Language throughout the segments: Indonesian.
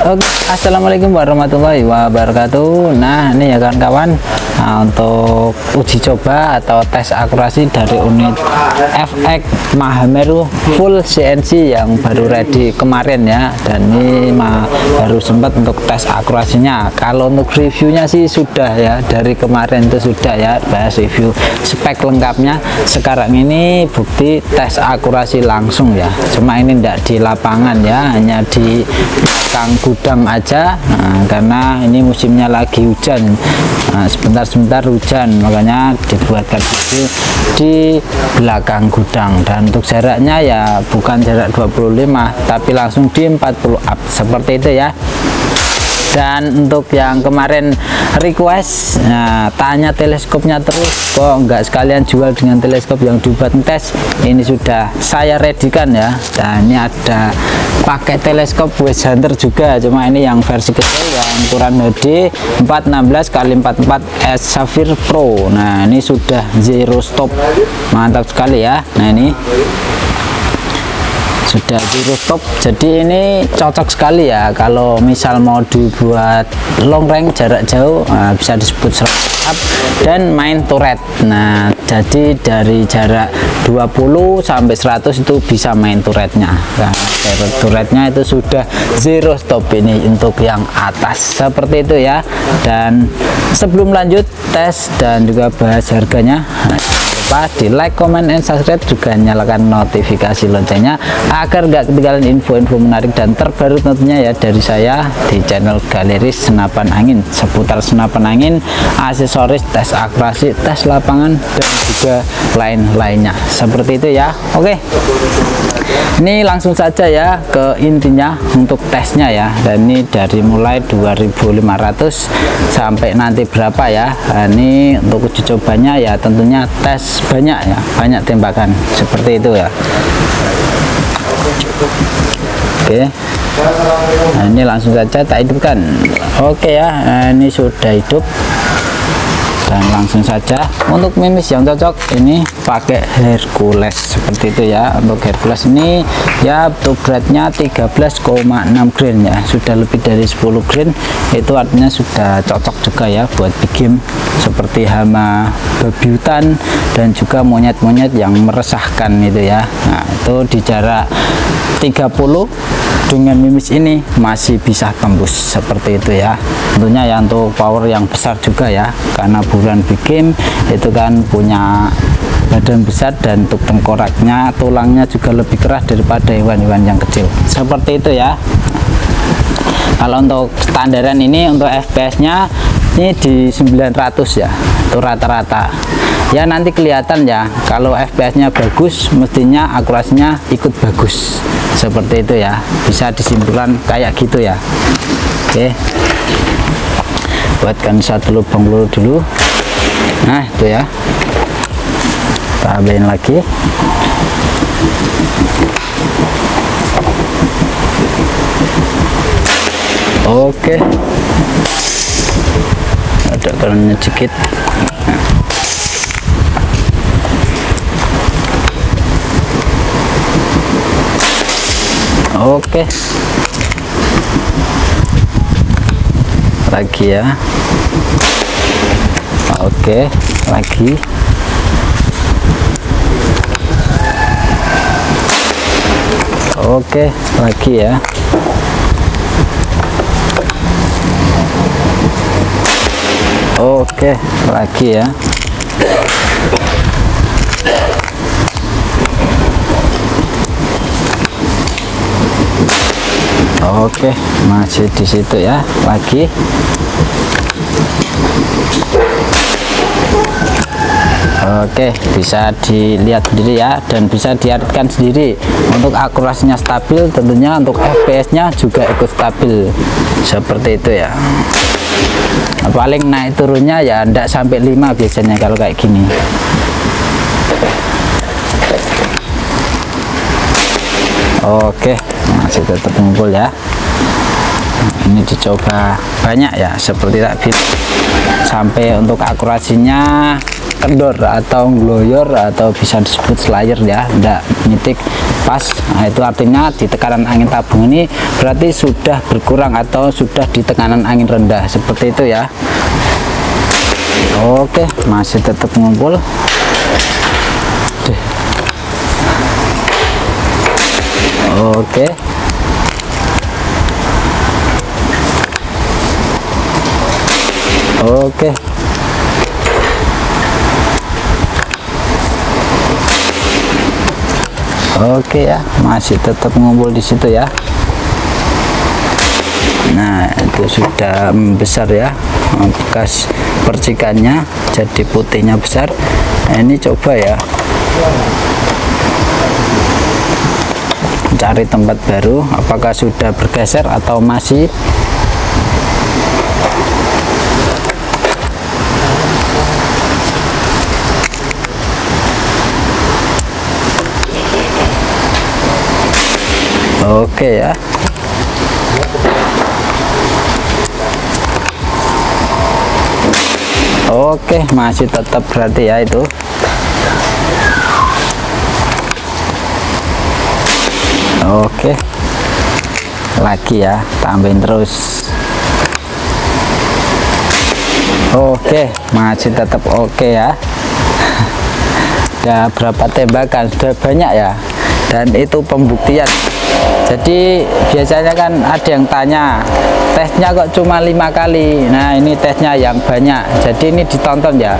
Oke, assalamualaikum warahmatullahi wabarakatuh. Nah, ini ya kawan-kawan, nah, untuk uji coba atau tes akurasi dari unit FX Mahameru full CNC yang baru ready kemarin ya. Dan ini baru sempat untuk tes akurasinya. Kalau untuk reviewnya sih sudah ya, dari kemarin itu sudah ya, bahas review spek lengkapnya. Sekarang ini bukti tes akurasi langsung ya. Cuma ini tidak di lapangan ya, hanya di gudang aja. Nah, karena ini musimnya lagi hujan, nah, sebentar-sebentar hujan, makanya dibuatkan video di belakang gudang. Dan untuk jaraknya ya bukan jarak 25 tapi langsung di 40 up seperti itu ya. Dan untuk yang kemarin request, nah, tanya teleskopnya terus, kok nggak sekalian jual dengan teleskop yang dibuat tes, ini sudah saya readykan ya. Dan ini ada pakai teleskop West Hunter juga, cuma ini yang versi kecil yang ukuran HD 416x44 S Sapphire Pro. Nah, ini sudah zero stop, mantap sekali ya. Nah, ini sudah zero stop, jadi ini cocok sekali ya kalau misal mau dibuat long range jarak jauh, nah, bisa disebut up dan main turret. Nah, jadi dari jarak 20 sampai 100 itu bisa main turretnya. Nah, turretnya itu sudah zero stop ini untuk yang atas seperti itu ya. Dan sebelum lanjut tes dan juga bahas harganya, nah, di like, comment, and subscribe, juga nyalakan notifikasi loncengnya agar nggak ketinggalan info-info menarik dan terbaru tentunya ya dari saya di channel Galeris Senapan Angin, seputar senapan angin, aksesoris, tes akurasi, tes lapangan, dan juga lain-lainnya seperti itu ya. Oke, ini langsung saja ya ke intinya untuk tesnya ya. Dan ini dari mulai 2500 sampai nanti berapa ya. Nah, ini untuk uji cobanya ya tentunya tes banyak ya, banyak tembakan seperti itu ya. Oke, nah, ini langsung saja tak hidupkan. Oke ya, nah, ini sudah hidup. Dan langsung saja untuk mimis yang cocok ini pakai Hercules seperti itu ya. Untuk Hercules ini ya untuk beratnya 13,6 grain ya, sudah lebih dari 10 grain, itu artinya sudah cocok juga ya buat big game seperti hama, babi hutan, dan juga monyet-monyet yang meresahkan itu ya. Nah, itu di jarak 30 dengan mimis ini masih bisa tembus seperti itu ya. Tentunya ya untuk power yang besar juga ya, karena buruan big game itu kan punya badan besar, dan untuk tengkoraknya, tulangnya juga lebih keras daripada hewan-hewan yang kecil seperti itu ya. Kalau untuk standaran ini untuk FPS nya ini di 900 ya, itu rata-rata ya. Nanti kelihatan ya, kalau FPS nya bagus mestinya akurasinya ikut bagus seperti itu ya, bisa disimpulkan kayak gitu ya. Oke, buatkan satu lubang peluru dulu. Nah, itu ya, tambahin lagi. Oke, ada kalonnya sedikit. Nah. Oke, lagi ya. Oke, lagi. Oke, lagi ya. Oke, lagi ya. Oke, masih di situ ya, lagi. Oke, bisa dilihat sendiri ya, dan bisa diartikan sendiri. Untuk akurasinya stabil, tentunya untuk FPS nya juga ikut stabil seperti itu ya. Paling naik turunnya ya enggak sampai 5 biasanya kalau kayak gini. Oke, masih tetap ngumpul ya. Ini dicoba banyak ya, seperti tak bilang, sampai untuk akurasinya kendor atau ngloyor atau bisa disebut slayer ya, enggak nitik pas. Nah, itu artinya di tekanan angin tabung ini berarti sudah berkurang atau sudah di tekanan angin rendah, seperti itu ya. Oke, masih tetap ngumpul. Oke. Oke. Oke ya, masih tetap ngumpul di situ ya. Nah, itu sudah besar ya, bekas percikannya jadi putihnya besar. Nah, ini coba ya, cari tempat baru, apakah sudah bergeser atau masih. Oke ya. Oke, masih tetap berarti ya itu. Oke, lagi ya, tambahin terus. Oke, masih tetap oke ya. Ya, berapa tembakan sudah banyak ya, dan itu pembuktian. Jadi biasanya kan ada yang tanya, tesnya kok cuma 5 kali. Nah, ini tesnya yang banyak, jadi ini ditonton ya.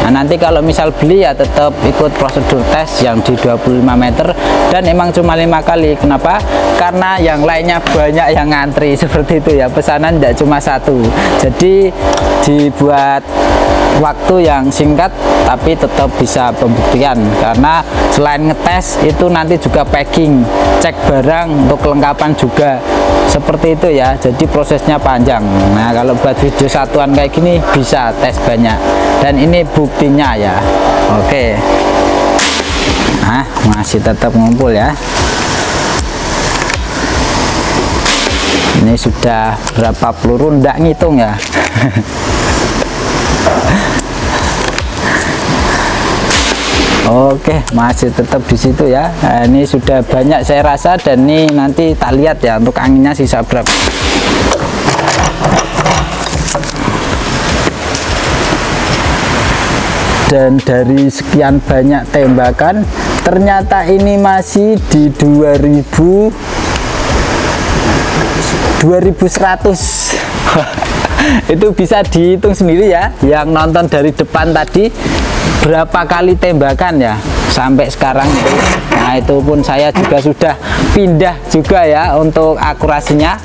Nah, nanti kalau misal beli ya tetap ikut prosedur tes yang di 25 meter, dan emang cuma 5 kali. Kenapa? Karena yang lainnya banyak yang ngantri, seperti itu ya, pesanan tidak cuma satu. Jadi dibuat waktu yang singkat tapi tetap bisa pembuktian, karena selain ngetes itu nanti juga packing, cek barang untuk kelengkapan juga, seperti itu ya. Jadi prosesnya panjang. Nah, kalau buat video satuan kayak gini bisa tes banyak, dan ini buktinya ya. Oke, nah masih tetap ngumpul ya. Ini sudah berapa peluru ndak ngitung ya. Oke, masih tetap di situ ya. Nah, ini sudah banyak saya rasa, dan ini nanti tak lihat ya untuk anginnya sisa berapa. Dan dari sekian banyak tembakan, ternyata ini masih di 2100. Itu bisa dihitung sendiri ya, yang nonton dari depan tadi berapa kali tembakan ya sampai sekarang itu. Nah, itu pun saya juga sudah pindah juga ya untuk akurasinya.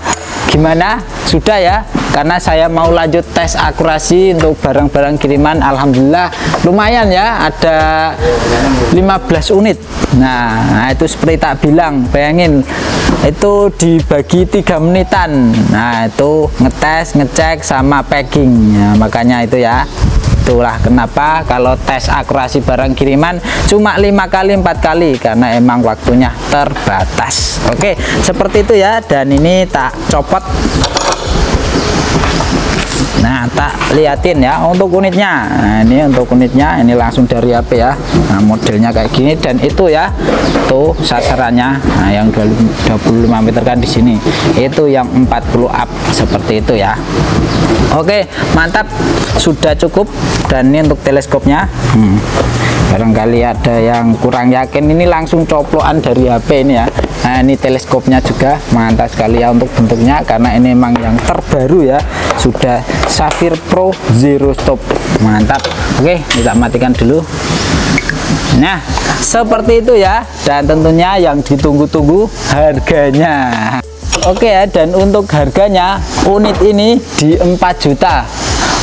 Gimana? Sudah ya, karena saya mau lanjut tes akurasi untuk barang-barang kiriman. Alhamdulillah lumayan ya, ada 15 unit. Nah, itu seperti tak bilang, bayangin itu dibagi 3 menitan. Nah, itu ngetes, ngecek sama packing ya, makanya itu ya. Itulah kenapa kalau tes akurasi barang kiriman cuma 5 kali 4 kali, karena emang waktunya terbatas. Oke, seperti itu ya. Dan ini tak copot. Nah, tak liatin ya untuk unitnya. Nah, ini untuk unitnya, ini langsung dari HP ya. Nah, modelnya kayak gini, dan itu ya, tuh sasarannya. Nah, yang 25 meter kan di sini. Itu yang 40 up, seperti itu ya. Oke, mantap, sudah cukup. Dan ini untuk teleskopnya. Barangkali ada yang kurang yakin, ini langsung coplokan dari HP ini ya. Nah, ini teleskopnya juga mantap sekali ya untuk bentuknya, karena ini memang yang terbaru ya, sudah Saphir Pro Zero Stop, mantap. Oke, kita matikan dulu. Nah, seperti itu ya, dan tentunya yang ditunggu-tunggu harganya. Oke ya, dan untuk harganya unit ini di 4 juta.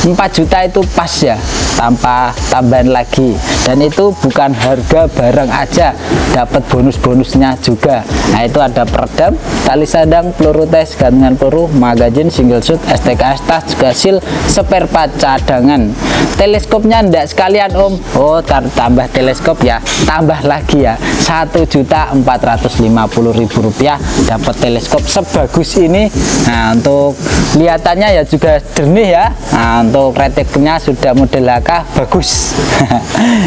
4 juta itu pas ya, tanpa tambahan lagi. Dan itu bukan harga barang aja, dapat bonus-bonusnya juga. Nah, itu ada peredam, tali sadang, peluru tes, gantungan peluru, magazin, single shoot, STKS tas, juga seal, spare part cadangan. Teleskopnya ndak sekalian om. Oh, tambah teleskop ya, tambah lagi ya, 1.450.000 rupiah dapat teleskop sebagus ini. Nah, untuk kelihatannya ya juga jernih ya. Nah, untuk retiknya sudah model HK bagus.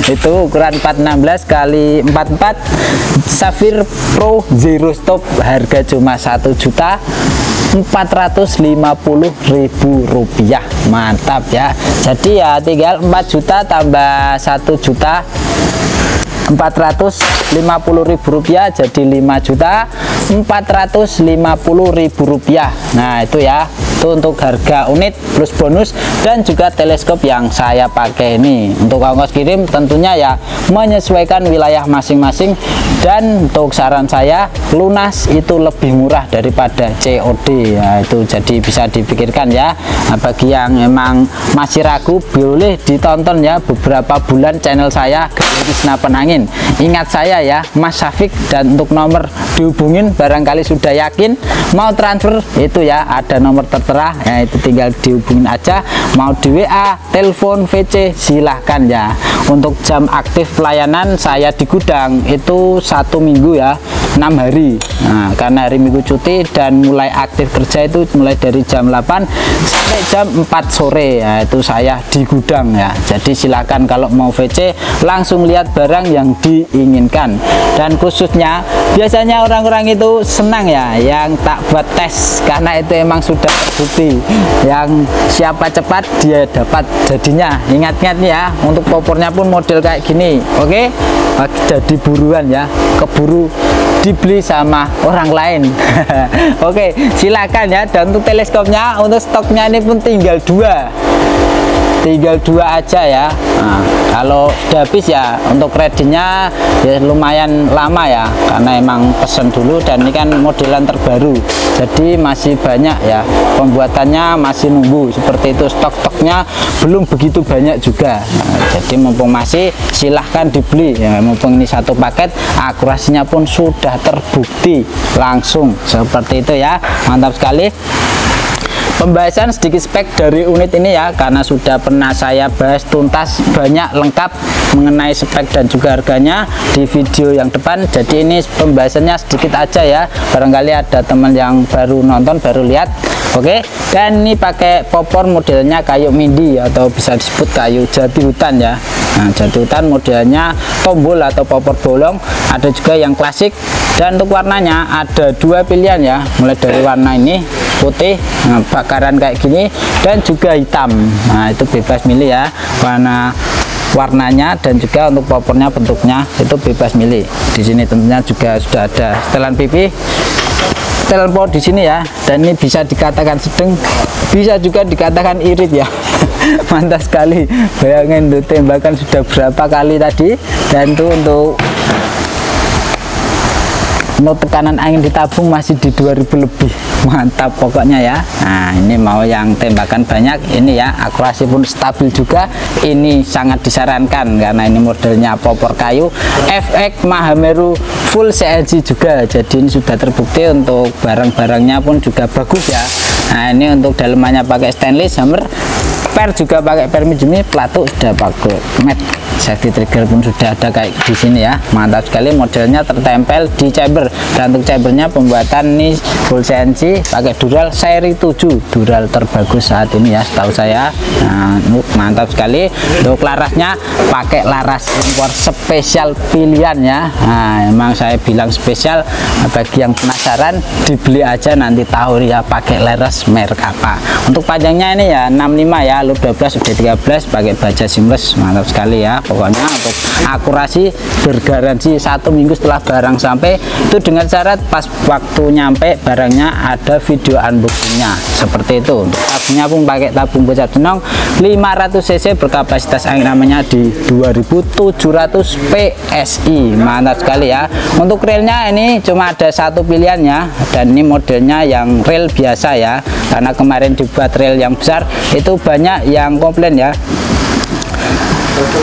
Itu ukuran 416 kali 44 Sapphire Pro Zero Stop, harga cuma Rp1.450.000. Mantap ya. Jadi ya tinggal 4 juta tambah 1.450.000 jadi Rp5.450.000. Nah itu ya, itu untuk harga unit plus bonus dan juga teleskop yang saya pakai ini. Untuk ongkos kirim tentunya ya menyesuaikan wilayah masing-masing, dan untuk saran saya lunas itu lebih murah daripada COD ya, itu jadi bisa dipikirkan ya. Nah, bagi yang emang masih ragu boleh ditonton ya beberapa bulan channel saya Galeri Senapan Angin. Ingat saya ya Mas Syafiq, dan untuk nomor dihubungin barangkali sudah yakin mau transfer itu ya ada nomor tertera ya, itu tinggal dihubungin aja, mau di WA, telepon, VC silahkan ya. Untuk jam aktif pelayanan saya di gudang itu 1 minggu ya 6 hari. Nah, karena hari Minggu cuti, dan mulai aktif kerja itu mulai dari jam 8 sampai jam 4 sore ya, itu saya di gudang ya. Jadi silakan kalau mau VC langsung lihat barang yang diinginkan. Dan khususnya biasanya orang-orang itu senang ya yang tak buat tes, karena itu emang sudah terbukti yang siapa cepat dia dapat. Jadinya ingat-ingat ya, untuk popornya pun model kayak gini. Oke, jadi buruan ya, keburu dibeli sama orang lain. Oke, silakan ya. Dan untuk teleskopnya, untuk stoknya ini pun tinggal dua aja ya. Nah, kalau sudah habis ya untuk ready-nya ya lumayan lama ya, karena emang pesen dulu, dan ini kan modelan terbaru jadi masih banyak ya, pembuatannya masih nunggu seperti itu, stok-stoknya belum begitu banyak juga. Nah, jadi mumpung masih silahkan dibeli ya, mumpung ini satu paket, akurasinya pun sudah terbukti langsung seperti itu ya. Mantap sekali. Pembahasan sedikit spek dari unit ini ya, karena sudah pernah saya bahas tuntas banyak lengkap mengenai spek dan juga harganya di video yang depan. Jadi ini pembahasannya sedikit aja ya, barangkali ada teman yang baru nonton, baru lihat. Oke, dan ini pakai popor modelnya kayu mindi atau bisa disebut kayu jati hutan ya. Nah, jati hutan modelnya tombol atau popor bolong, ada juga yang klasik. Dan untuk warnanya ada dua pilihan ya, mulai dari warna ini putih, nah, bakaran kayak gini, dan juga hitam. Nah itu bebas milih ya warnanya, dan juga untuk popornya bentuknya itu bebas milih. Di sini tentunya juga sudah ada setelan pipi, setelan pohon di sini ya, dan ini bisa dikatakan sedang, bisa juga dikatakan irit ya. Mantap sekali. Bayangin tuh tembakan sudah berapa kali tadi, dan itu untuk tekanan angin ditabung masih di 2000 lebih. Mantap pokoknya ya. Nah ini mau yang tembakan banyak ini ya, akurasi pun stabil juga. Ini sangat disarankan karena ini modelnya popor kayu, FX Mahameru full CNC juga, jadi ini sudah terbukti. Untuk barang-barangnya pun juga bagus ya. Nah ini untuk dalemannya pakai stainless, hammer, per juga pakai per medium, pelatuk sudah pakai matte, safety trigger pun sudah ada kayak di sini ya. Mantap sekali, modelnya tertempel di chamber. Dan untuk chambernya pembuatan ini full CNC pakai dural seri 7, dural terbagus saat ini ya setahu saya. Nah mantap sekali. Untuk larasnya pakai laras impor spesial pilihan ya. Nah emang saya bilang spesial, bagi yang penasaran dibeli aja nanti tahu ya pakai laras merek apa. Untuk panjangnya ini ya 65 ya, loop 12 udah 13, pakai baja seamless. Mantap sekali ya. Pokoknya untuk akurasi bergaransi 1 minggu setelah barang sampai, itu dengan syarat pas waktu nyampe barangnya ada video unboxingnya seperti itu. Untuk tabungnya pun pakai tabung bocah jenong 500 cc berkapasitas angin namanya di 2700 PSI. Mantap sekali ya. Untuk railnya ini cuma ada satu pilihan ya, dan ini modelnya yang rail biasa ya, karena kemarin dibuat rail yang besar itu banyak yang komplain ya.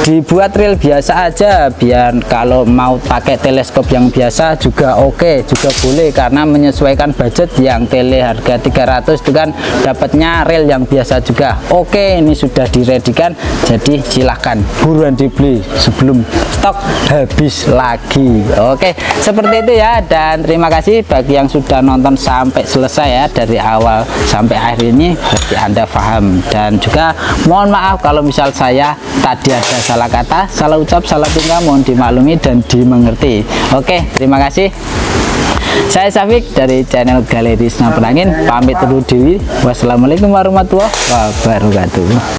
dibuat reel biasa aja, biar kalau mau pakai teleskop yang biasa juga oke, juga boleh, karena menyesuaikan budget. Yang tele harga 300 itu kan dapatnya reel yang biasa juga. Oke, ini sudah diredikan, jadi silahkan buruan dibeli sebelum stok habis lagi. Oke, seperti itu ya. Dan terima kasih bagi yang sudah nonton sampai selesai ya, dari awal sampai akhir ini, berarti Anda paham. Dan juga mohon maaf kalau misal saya tadi ada salah kata, salah ucap, salah tingkah, mohon dimaklumi dan dimengerti. Oke, terima kasih. Saya Syafiq dari channel Galeri Senapan Angin, pamit undur diri. Wassalamualaikum warahmatullahi wabarakatuh.